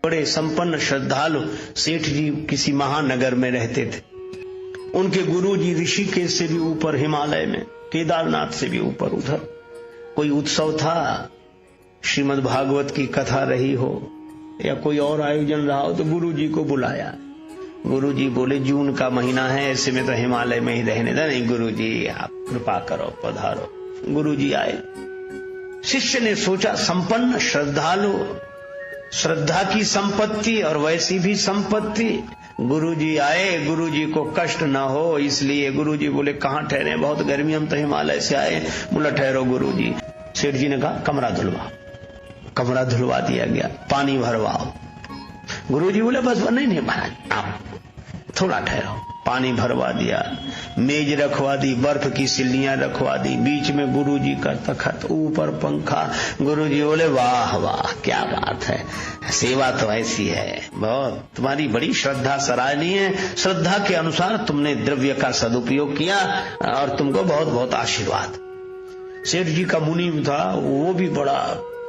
बड़े संपन्न श्रद्धालु सेठ जी किसी महानगर में रहते थे। उनके गुरुजी ऋषिकेश से भी ऊपर हिमालय में, केदारनाथ से भी ऊपर, उधर कोई उत्सव था, श्रीमद् भागवत की कथा रही हो या कोई और आयोजन रहा हो तो गुरुजी को बुलाया। गुरुजी बोले जून का महीना है, ऐसे में तो हिमालय में ही रहने दे। नहीं गुरुजी आप कृपा करो, पधारो। गुरुजी आए। शिष्य ने सोचा संपन्न श्रद्धालु, श्रद्धा की संपत्ति और वैसी भी संपत्ति। गुरुजी आए, गुरुजी को कष्ट ना हो इसलिए गुरुजी बोले कहाँ ठहरे, बहुत गर्मी, हम तो हिमालय से आए। बोला ठहरो गुरुजी। सेठ जी ने कहा कमरा धुलवाओ। कमरा धुलवा दिया गया, पानी भरवाओ। गुरुजी बोले बस नहीं महाराज आप थोड़ा ठहरो। पानी भरवा दिया, मेज रखवा दी, बर्फ की सिल्लियां रखवा दी, बीच में गुरुजी का तखत, ऊपर पंखा। गुरुजी बोले वाह वाह क्या बात है, सेवा तो ऐसी है, बहुत तुम्हारी बड़ी श्रद्धा सराहनीय है। श्रद्धा के अनुसार तुमने द्रव्य का सदुपयोग किया और तुमको बहुत बहुत आशीर्वाद। सेठ जी का मुनीम था, वो भी बड़ा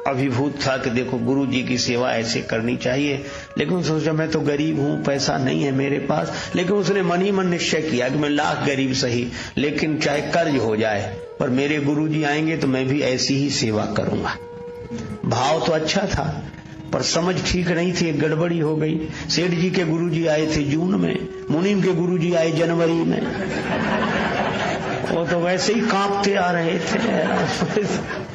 अभिभूत था कि देखो गुरुजी की सेवा ऐसे करनी चाहिए। लेकिन सोचा मैं तो गरीब हूं, पैसा नहीं है मेरे पास। लेकिन उसने मन ही मन निश्चय किया कि मैं लाख गरीब सही, लेकिन चाहे कर्ज हो जाए पर मेरे गुरुजी आएंगे तो मैं भी ऐसी ही सेवा करूंगा। भाव तो अच्छा था पर समझ ठीक नहीं थी, एक गड़बड़ी हो गई। सेठ जी के गुरुजी आए थे जून में, मुनीम के गुरुजी आए जनवरी में। वो तो वैसे ही कांपते आ रहे थे।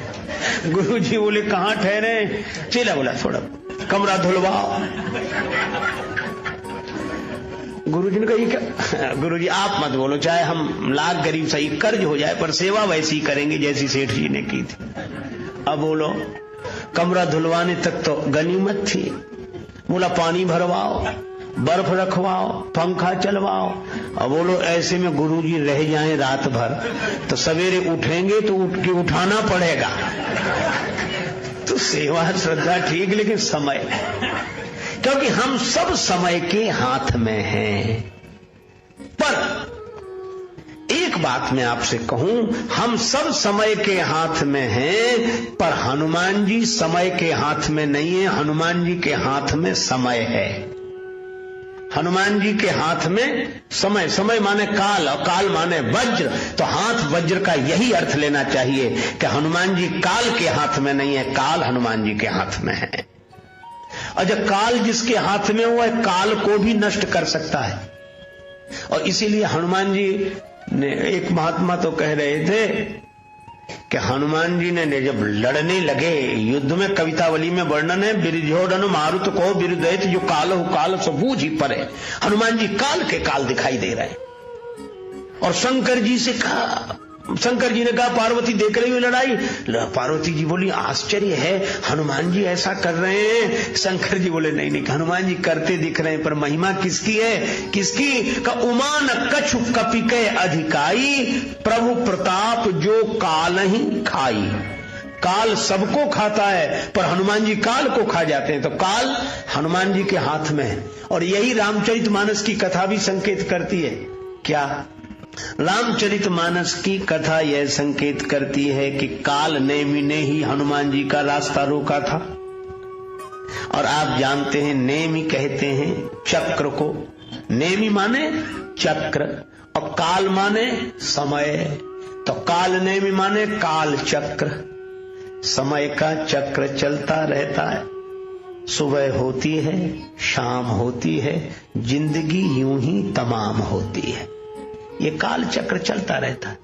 गुरुजी बोले कहाँ ठहरे? चेला बोला थोड़ा कमरा धुलवाओ। गुरुजी ने कहा ये क्या? गुरुजी आप मत बोलो, चाहे हम लाख गरीब सही, कर्ज हो जाए पर सेवा वैसी करेंगे जैसी सेठ जी ने की थी। अब बोलो कमरा धुलवाने तक तो गनीमत थी। बोला पानी भरवाओ, बर्फ रखवाओ, पंखा चलवाओ। अब बोलो ऐसे में गुरुजी रह जाएं रात भर तो सवेरे उठेंगे तो उठ के उठाना पड़ेगा। तो सेवा श्रद्धा ठीक, लेकिन समय, क्योंकि हम सब समय के हाथ में हैं। पर एक बात मैं आपसे कहूं, हम सब समय के हाथ में हैं पर हनुमान जी समय के हाथ में नहीं है, हनुमान जी के हाथ में समय है। हनुमान जी के हाथ में समय, समय माने काल और काल माने वज्र, तो हाथ वज्र का यही अर्थ लेना चाहिए कि हनुमान जी काल के हाथ में नहीं है, काल हनुमान जी के हाथ में है। और जब काल जिसके हाथ में हुआ है काल को भी नष्ट कर सकता है। और इसीलिए हनुमान जी ने, एक महात्मा तो कह रहे थे कि हनुमान जी ने जब लड़ने लगे युद्ध में, कवितावली में वर्णन है, बिरझोड़न मारुत को बिरुदैत जो काल हो काल सो बूझ ही परे। हनुमान जी काल के काल दिखाई दे रहे हैं। और शंकर जी से कहा, शंकर जी ने कहा पार्वती देख रही हुई लड़ाई? पार्वती जी बोली आश्चर्य है हनुमान जी ऐसा कर रहे हैं। शंकर जी बोले नहीं नहीं, हनुमान जी करते दिख रहे हैं पर महिमा किसकी है? किसकी? का उमान कछु कपिके अधिकाई, प्रभु प्रताप जो काल ही खाई। काल सबको खाता है पर हनुमान जी काल को खा जाते हैं, तो काल हनुमान जी के हाथ में है। और यही रामचरितमानस की कथा भी संकेत करती है। क्या? रामचरितमानस की कथा यह संकेत करती है कि काल नेमि ने ही हनुमान जी का रास्ता रोका था। और आप जानते हैं नेमि कहते हैं चक्र को, नेमि माने चक्र और काल माने समय। तो काल नेमि माने काल चक्र, समय का चक्र चलता रहता है। सुबह होती है, शाम होती है, जिंदगी यूं ही तमाम होती है। ये काल चक्र चलता रहता है।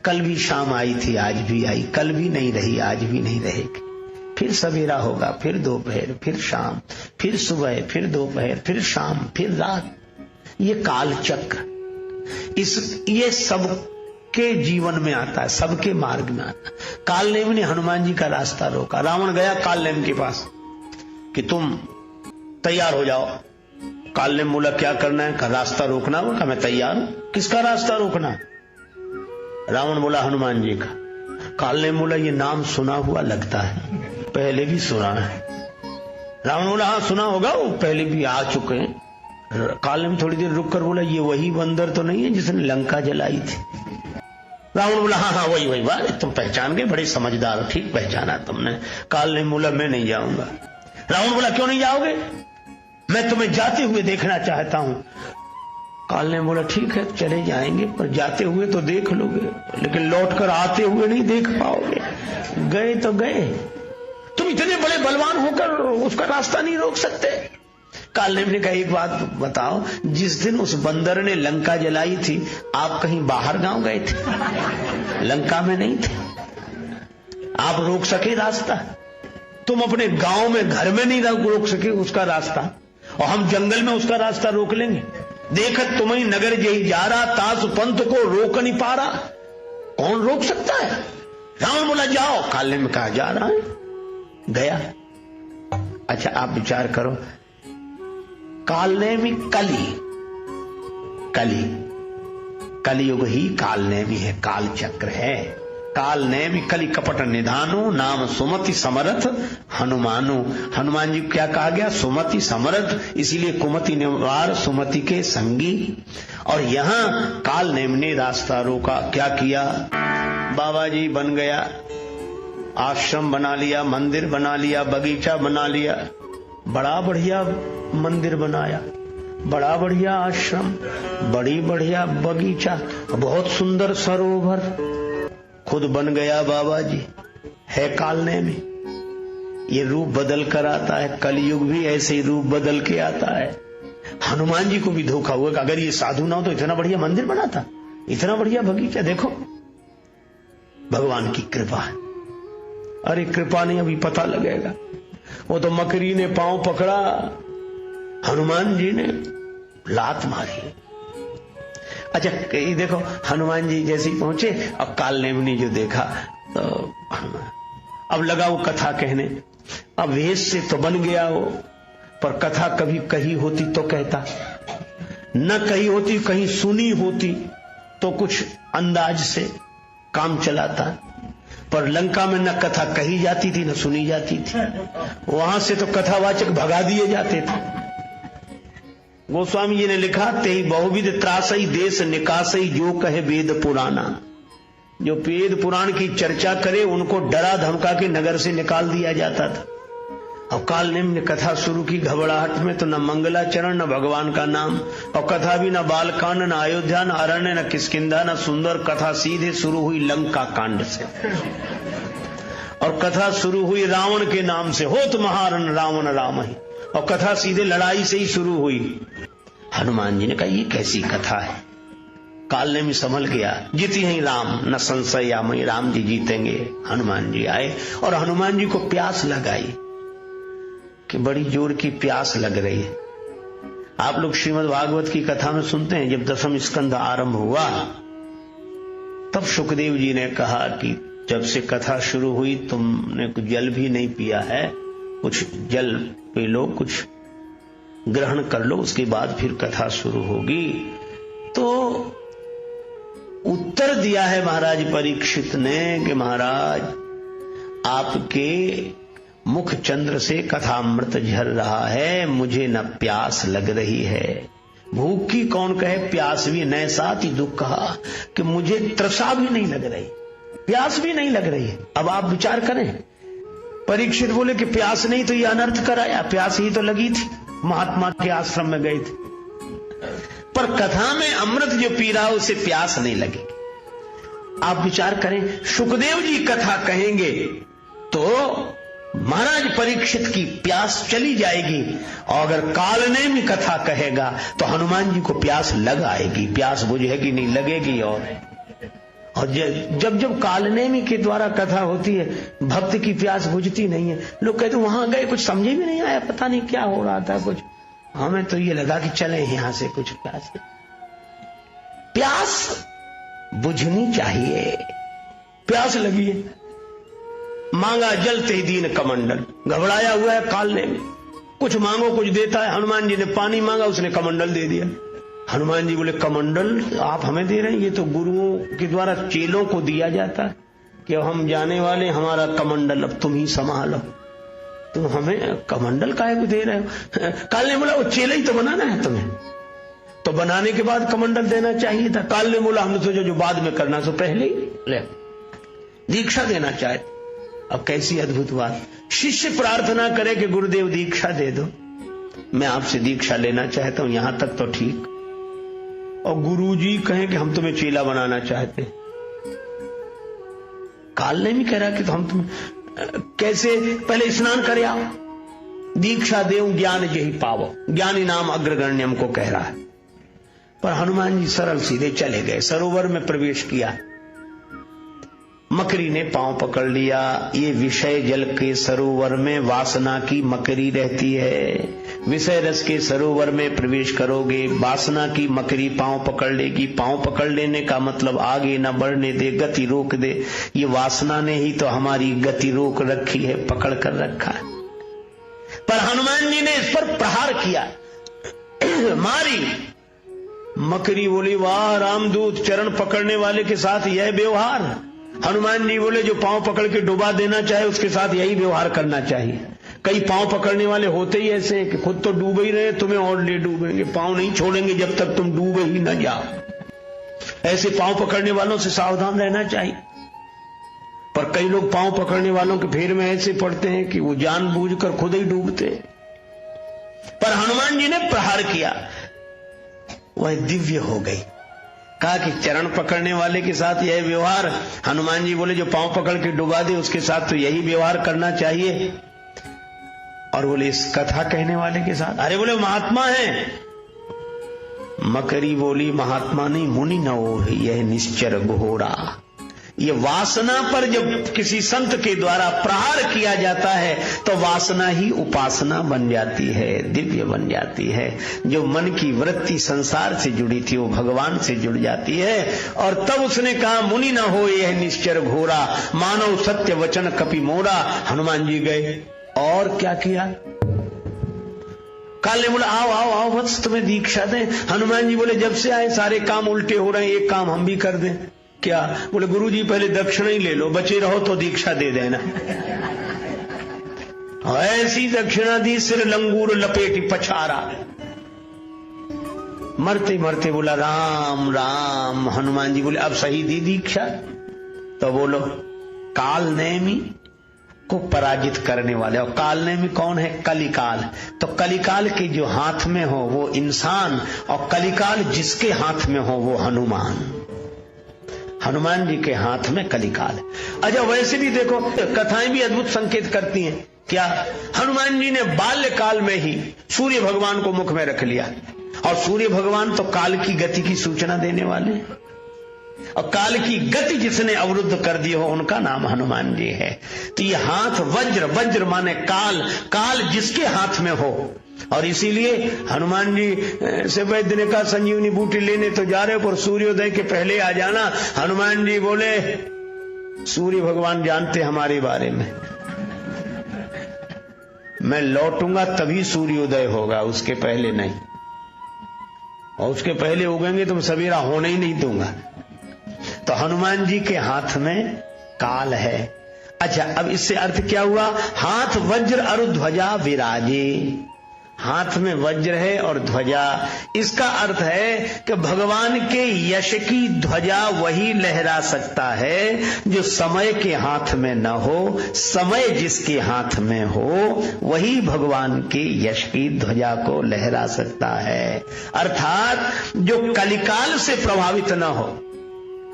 कल भी शाम आई थी, आज भी आई, कल भी नहीं रही, आज भी नहीं रहेगी। फिर सवेरा होगा, फिर दोपहर, फिर शाम, फिर सुबह, फिर दोपहर, फिर शाम, फिर रात। ये काल चक्र ये सबके जीवन में आता है, सबके मार्ग में आता है। कालनेम ने हनुमान जी का रास्ता रोका। रावण गया कालनेम के पास कि तुम तैयार हो जाओ। कालनेम बोला क्या करना है? कहा रास्ता रोकना हो। कहा मैं तैयार हूं। किसका रास्ता रोकना? रावण बोला हनुमान जी का। कालनेम बोला ये नाम सुना हुआ लगता है, पहले भी सुना है। रावण बोला हाँ सुना होगा, वो पहले भी आ चुके हैं। कालनेम थोड़ी देर रुक कर बोला ये वही बंदर तो नहीं है जिसने लंका जलाई थी? रावण बोला हाँ हाँ वही वही। बात तुम पहचान गए, बड़े समझदार हो, ठीक पहचाना तुमने। कालनेम बोला मैं नहीं जाऊंगा। रावण बोला क्यों नहीं जाओगे? मैं तुम्हें जाते हुए देखना चाहता हूं। काल ने बोला ठीक है चले जाएंगे, पर जाते हुए तो देख लोगे, लेकिन लौटकर आते हुए नहीं देख पाओगे। गए तो गए, तुम इतने बड़े बलवान होकर उसका रास्ता नहीं रोक सकते। काल ने कहा एक बात बताओ, जिस दिन उस बंदर ने लंका जलाई थी आप कहीं बाहर गांव गए थे? लंका में नहीं थे। आप रोक सके रास्ता? तुम अपने गांव में घर में नहीं रोक सके उसका रास्ता, और हम जंगल में उसका रास्ता रोक लेंगे? देखत तुम्हें नगर जही जा रहा, तासु पंथ को रोक नहीं पा रहा, कौन रोक सकता है? रावण बोला जाओ। काल ने कहा जा रहा है, गया। अच्छा आप विचार करो, काल ने भी कलियुग ही काल ने भी है, काल चक्र है। काल ने भी कलि कपट निधानो, नाम सुमति समरथ हनुमानो। हनुमान जी को क्या कहा गया? सुमति समरथ, इसीलिए कुमति निवार सुमति के संगी। और यहां काल ने रास्ता रोका, क्या किया? बाबा जी बन गया, आश्रम बना लिया, मंदिर बना लिया, बगीचा बना लिया, बड़ा बढ़िया मंदिर बनाया, बड़ा बढ़िया आश्रम, बड़ी बढ़िया बगीचा, बहुत सुंदर सरोवर, खुद बन गया बाबा जी। है काल ने में ये रूप बदल कर आता है, कलयुग भी ऐसे ही रूप बदल के आता है। हनुमान जी को भी धोखा हुआ कि अगर ये साधु ना हो तो इतना बढ़िया मंदिर बनाता, इतना बढ़िया बगीचा। देखो भगवान की कृपा है। अरे कृपा नहीं, अभी पता लगेगा। वो तो मकरी ने पांव पकड़ा, हनुमान जी ने लात मारी। अच्छा ये देखो हनुमान जी जैसे ही पहुंचे, अब काल ने जो देखा तो अब लगा वो कथा कहने। अब वेश से तो बन गया वो, पर कथा कभी कही होती तो कहता, न कही होती, कहीं सुनी होती तो कुछ अंदाज से काम चलाता। पर लंका में न कथा कही जाती थी न सुनी जाती थी, वहां से तो कथावाचक भगा दिए जाते थे। गोस्वामी जी ने लिखा, तेहि बहुविध त्रासई देश निकासई, जो कहे वेद पुराना। जो वेद पुराण की चर्चा करे उनको डरा धमका के नगर से निकाल दिया जाता था। अब काल ने कथा शुरू की घबराहट में, तो न मंगलाचरण न भगवान का नाम, और कथा भी न बालकांड न अयोध्या न अरण्य न किष्किंधा न सुंदर, कथा सीधे शुरू हुई लंका कांड से। और कथा शुरू हुई रावण के नाम से, होत महारण रावण राम ही, और कथा सीधे लड़ाई से ही शुरू हुई। हनुमान जी ने कहा ये कैसी कथा है? काल ने भी संभल गया, जीती ही राम न संशय या मई, राम जी जीतेंगे। हनुमान जी आए और हनुमान जी को प्यास लगाई कि बड़ी जोर की प्यास लग रही है। आप लोग श्रीमद् भागवत की कथा में सुनते हैं, जब दसम स्कंद आरंभ हुआ तब सुखदेव जी ने कहा कि जब से कथा शुरू हुई तुमने कुछ जल भी नहीं पिया है, कुछ जल पी लो, कुछ ग्रहण कर लो, उसके बाद फिर कथा शुरू होगी। तो उत्तर दिया है महाराज परीक्षित ने कि महाराज आपके मुख चंद्र से कथामृत झर रहा है, मुझे न प्यास लग रही है। भूख की कौन कहे, प्यास भी न साथ ही दुख कहा कि मुझे तृषा भी नहीं लग रही, प्यास भी नहीं लग रही है। अब आप विचार करें, परीक्षित बोले कि प्यास नहीं तो ये अनर्थ कराया, प्यास ही तो लगी थी, महात्मा के आश्रम में गए थे। पर कथा में अमृत जो पी रहा उसे प्यास नहीं लगेगी। आप विचार करें, सुखदेव जी कथा कहेंगे तो महाराज परीक्षित की प्यास चली जाएगी, और अगर काल ने भी कथा कहेगा तो हनुमान जी को प्यास लग आएगी। प्यास बुझेगी नहीं, लगेगी। और जब जब कालनेमी के द्वारा कथा होती है, भक्त की प्यास बुझती नहीं है। लोग कहते वहां गए कुछ समझे भी नहीं आया, पता नहीं क्या हो रहा था, कुछ हमें तो ये लगा कि चले यहां से, कुछ प्यास बुझनी चाहिए। प्यास लगी है, मांगा जल ते दीन कमंडल, घबराया हुआ है काल ने, कुछ मांगो कुछ देता है। हनुमान जी ने पानी मांगा, उसने कमंडल दे दिया। हनुमान जी बोले कमंडल आप हमें दे रहे हैं? ये तो गुरुओं के द्वारा चेलों को दिया जाता है कि हम जाने वाले, हमारा कमंडल अब तुम ही संभालो, तुम हमें कमंडल काहे को दे रहे हो? काल ने बोला वो चेला ही तो बनाना है तुम्हें, तो बनाने के बाद कमंडल देना चाहिए था। काल ने बोला हमने सोचा जो बाद में करना सो पहले ही ले दीक्षा देना चाहते। अब कैसी अद्भुत बात, शिष्य प्रार्थना करे कि गुरुदेव दीक्षा दे दो, मैं आपसे दीक्षा लेना चाहता हूं, यहां तक तो ठीक। और गुरुजी कहें कि हम तुम्हें चेला बनाना चाहते। काल ने भी कह रहा कि तो हम तुम्हें कैसे, पहले स्नान करे आओ, दीक्षा देऊं ज्ञान यही पावो, ज्ञानी नाम अग्रगण्यम को कह रहा है। पर हनुमान जी सरल सीधे चले गए, सरोवर में प्रवेश किया। मकरी ने पांव पकड़ लिया। ये विषय जल के सरोवर में वासना की मकरी रहती है। विषय रस के सरोवर में प्रवेश करोगे, वासना की मकरी पांव पकड़ लेगी। पांव पकड़ लेने का मतलब आगे न बढ़ने दे, गति रोक दे। ये वासना ने ही तो हमारी गति रोक रखी है, पकड़ कर रखा है। पर हनुमान जी ने इस पर प्रहार किया, मारी। मकरी बोली, वाह रामदूत, चरण पकड़ने वाले के साथ यह व्यवहार। हनुमान जी बोले, जो पांव पकड़ के डुबा देना चाहे उसके साथ यही व्यवहार करना चाहिए। कई पांव पकड़ने वाले होते ही ऐसे हैं कि खुद तो डूबे ही रहे, तुम्हें और ले डूबेंगे, पांव नहीं छोड़ेंगे जब तक तुम डूबे ही न जाओ। ऐसे पांव पकड़ने वालों से सावधान रहना चाहिए। पर कई लोग पांव पकड़ने वालों के फेर में ऐसे पड़ते हैं कि वो जानबूझकर खुद ही डूबते। पर हनुमान जी ने प्रहार किया, वह दिव्य हो गई। कहा कि चरण पकड़ने वाले के साथ यह व्यवहार। हनुमान जी बोले, जो पांव पकड़ के डुबा दे उसके साथ तो यही व्यवहार करना चाहिए। और बोले, इस कथा कहने वाले के साथ? अरे बोले, महात्मा है। मकरी बोली, महात्मा नहीं, मुनि न हो, यह निश्चर घोरा। ये वासना पर जब किसी संत के द्वारा प्रहार किया जाता है तो वासना ही उपासना बन जाती है, दिव्य बन जाती है। जो मन की वृत्ति संसार से जुड़ी थी वो भगवान से जुड़ जाती है। और तब उसने कहा, मुनि न हो यह निश्चर घोरा, मानव सत्य वचन कपि मोरा। हनुमान जी गए और क्या किया? काल ने बोला, आओ आओ आओ वत्स, तुम्हें दीक्षा दें। हनुमान जी बोले, जब से आए सारे काम उल्टे हो रहे हैं, एक काम हम भी कर दें। क्या? बोले, गुरुजी पहले दक्षिणा ही ले लो, बचे रहो तो दीक्षा दे देना। ऐसी दक्षिणा दी, सिर लंगूर लपेटी पछारा। मरते मरते बोला, राम राम। हनुमान जी बोले, अब सही दी दीक्षा? तो बोलो, काल नेमी को पराजित करने वाले। और काल नेमी कौन है? कलिकाल। तो कलिकाल के जो हाथ में हो वो इंसान, और कलिकाल जिसके हाथ में हो वो हनुमान। हनुमान जी के हाथ में कलिकाल। अच्छा, वैसे भी देखो, कथाएं भी अद्भुत संकेत करती हैं। क्या? हनुमान जी ने बाल्यकाल में ही सूर्य भगवान को मुख में रख लिया। और सूर्य भगवान तो काल की गति की सूचना देने वाले, और काल की गति जिसने अवरुद्ध कर दी हो उनका नाम हनुमान जी है। तो ये हाथ वज्र, वज्र माने काल, काल जिसके हाथ में हो। और इसीलिए हनुमान जी से वैद्य ने कहा, संजीवनी बूटी लेने तो जा रहे हो पर सूर्योदय के पहले आ जाना। हनुमान जी बोले, सूर्य भगवान जानते हमारे बारे में, मैं लौटूंगा तभी सूर्योदय होगा, उसके पहले नहीं। और उसके पहले उगेंगे तो मैं सवेरा होने ही नहीं दूंगा। तो हनुमान जी के हाथ में काल है। अच्छा, अब इससे अर्थ क्या हुआ? हाथ वज्र और ध्वजा विराजे। हाथ में वज्र है और ध्वजा, इसका अर्थ है कि भगवान के यश की ध्वजा वही लहरा सकता है जो समय के हाथ में न हो। समय जिसके हाथ में हो वही भगवान के यश की ध्वजा को लहरा सकता है। अर्थात जो कलिकाल से प्रभावित न हो,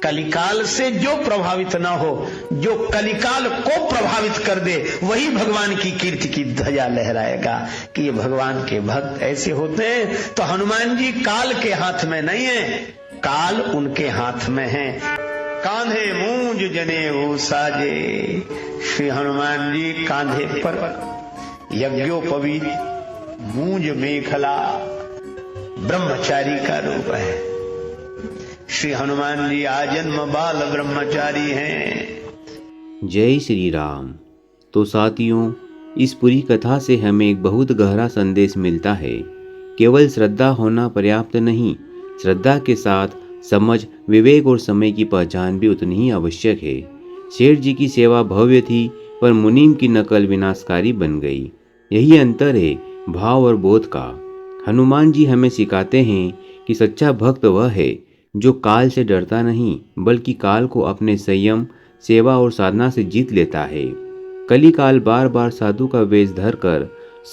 कलिकाल से जो प्रभावित ना हो, जो कलिकाल को प्रभावित कर दे, वही भगवान की कीर्ति की ध्वजा लहराएगा कि ये भगवान के भक्त ऐसे होते हैं। तो हनुमान जी काल के हाथ में नहीं है, काल उनके हाथ में है। कांधे मूंज जनेऊ साजे। श्री हनुमान जी कांधे पर यज्ञोपवीत मूंज मेखला ब्रह्मचारी का रूप है। श्री हनुमान जी आजन्म बाल ब्रह्मचारी हैं। जय श्री राम। तो साथियों, इस पूरी कथा से हमें एक बहुत गहरा संदेश मिलता है। केवल श्रद्धा होना पर्याप्त नहीं, श्रद्धा के साथ समझ, विवेक और समय की पहचान भी उतनी ही आवश्यक है। शेर जी की सेवा भव्य थी पर मुनीम की नकल विनाशकारी बन गई। यही अंतर है भाव और बोध का। हनुमान जी हमें सिखाते हैं कि सच्चा भक्त वह है जो काल से डरता नहीं बल्कि काल को अपने संयम, सेवा और साधना से जीत लेता है। कलिकाल बार बार साधु का वेश धरकर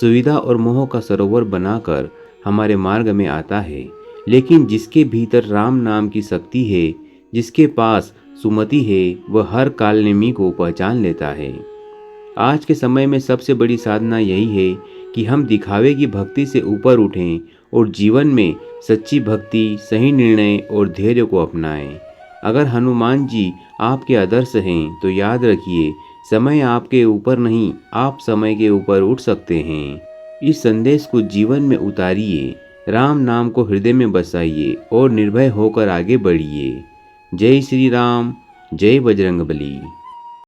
सुविधा और मोह का सरोवर बनाकर हमारे मार्ग में आता है, लेकिन जिसके भीतर राम नाम की शक्ति है, जिसके पास सुमति है, वह हर कालनेमी को पहचान लेता है। आज के समय में सबसे बड़ी साधना यही है कि हम दिखावे की भक्ति से ऊपर उठें और जीवन में सच्ची भक्ति, सही निर्णय और धैर्य को अपनाएं। अगर हनुमान जी आपके आदर्श हैं तो याद रखिए, समय आपके ऊपर नहीं, आप समय के ऊपर उठ सकते हैं। इस संदेश को जीवन में उतारिए, राम नाम को हृदय में बसाइए और निर्भय होकर आगे बढ़िए। जय श्री राम, जय बजरंगबली।